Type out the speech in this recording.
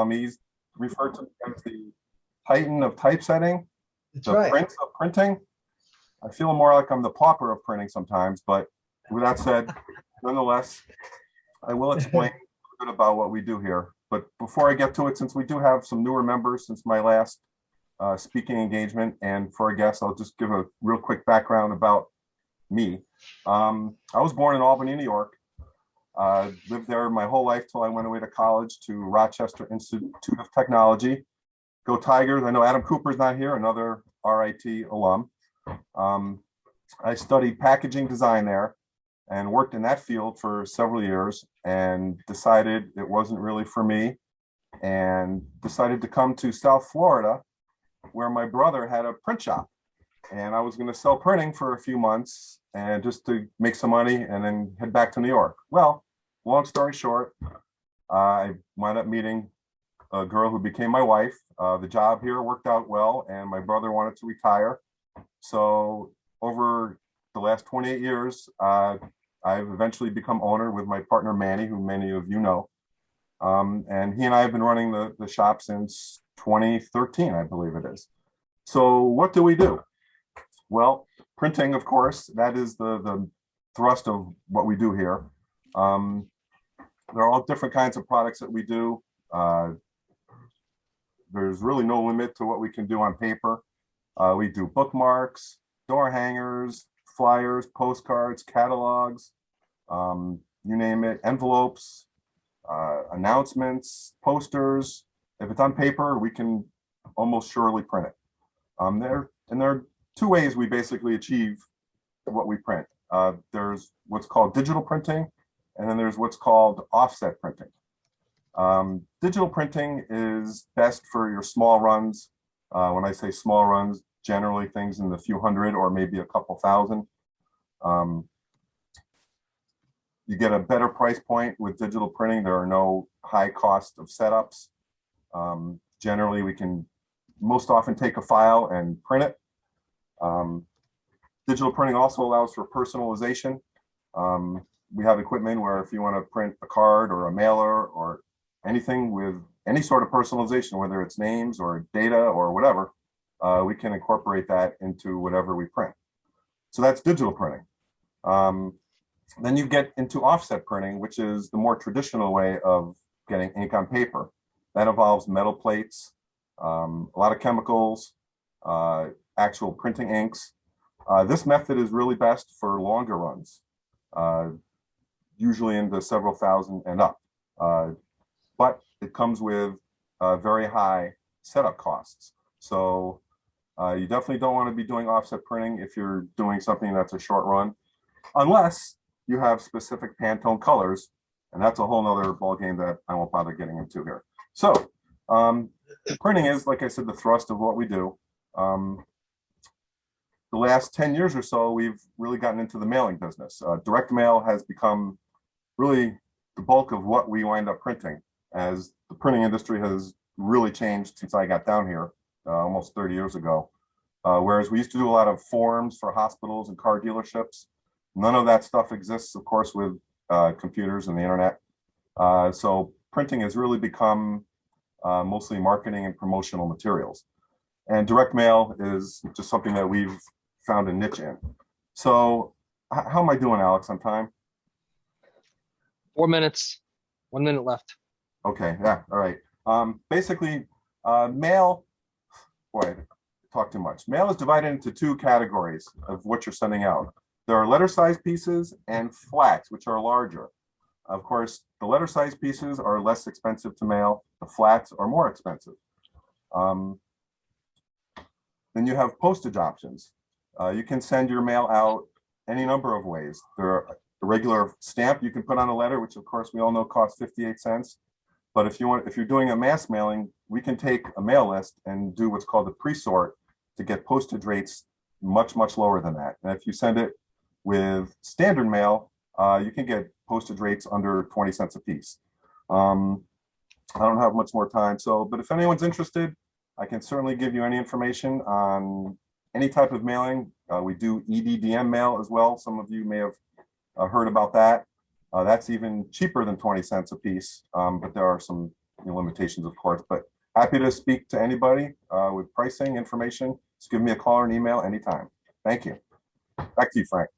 He's referred to as the Titan of typesetting, That's the right. Prince of printing. I feel more like I'm the pauper of printing sometimes, but with that said, nonetheless, I will explain a bit about what we do here. But before I get to it, since we do have some newer members since my last speaking engagement, and for our guests, I'll just give a real quick background about me. I was born in Albany, New York. Lived there my whole life till I went away to college to Rochester Institute of Technology. Go Tigers. I know Adam Cooper's not here, another RIT alum. I studied packaging design there and worked in that field for several years and decided it wasn't really for me and decided to come to South Florida where my brother had a print shop. And I was going to sell printing for a few months and just to make some money and then head back to New York. Well, long story short, I wound up meeting a girl who became my wife. The job here worked out well, and my brother wanted to retire. So over the last 28 years, I've eventually become owner with my partner, Manny, who many of you know. And he and I have been running the shop since 2013, I believe it is. So what do we do? Well, printing, of course, that is the thrust of what we do here. There are all different kinds of products that we do. There's really no limit to what we can do on paper. We do bookmarks, door hangers, flyers, postcards, catalogs, you name it, envelopes, announcements, posters. If it's on paper, we can almost surely print it. There are two ways we basically achieve what we print. There's what's called digital printing, and then there's what's called offset printing. Digital printing is best for your small runs. When I say small runs, generally things in the few hundred or maybe a couple thousand. You get a better price point with digital printing. There are no high cost of setups. Generally, we can most often take a file and print it. Digital printing also allows for personalization. We have equipment where if you want to print a card or a mailer or anything with any sort of personalization, whether it's names or data or whatever, we can incorporate that into whatever we print. So that's digital printing. Then you get into offset printing, which is the more traditional way of getting ink on paper. That involves metal plates, a lot of chemicals, actual printing inks. This method is really best for longer runs, usually into several thousand and up. But it comes with very high setup costs. So you definitely don't want to be doing offset printing if you're doing something that's a short run, unless you have specific Pantone colors, and that's a whole nother ballgame that I won't bother getting into here. So printing is, like I said, the thrust of what we do. The last 10 years or so, we've really gotten into the mailing business. Direct mail has become really the bulk of what we wind up printing, as the printing industry has really changed since I got down here almost 30 years ago. Whereas we used to do a lot of forms for hospitals and car dealerships. None of that stuff exists, of course, with computers and the internet. So printing has really become mostly marketing and promotional materials. And direct mail is just something that we've found a niche in. So how am I doing, Alex, on time? 4 minutes, 1 minute left. Okay, yeah, all right. Basically, mail, boy, I talk too much. Mail is divided into two categories of what you're sending out. There are letter-sized pieces and flats, which are larger. Of course, the letter-sized pieces are less expensive to mail. The flats are more expensive. Then you have postage options. You can send your mail out any number of ways. There are a regular stamp you can put on a letter, which of course we all know costs 58 cents. But if you're doing a mass mailing, we can take a mail list and do what's called a pre-sort to get postage rates much, much lower than that. And if you send it with standard mail, you can get postage rates under 20 cents a piece. I don't have much more time, but if anyone's interested, I can certainly give you any information on any type of mailing. We do EDDM mail as well. Some of you may have heard about that. That's even cheaper than 20 cents a piece, but there are some limitations, of course, but happy to speak to anybody with pricing information. Just give me a call or an email anytime. Thank you. Back to you, Frank.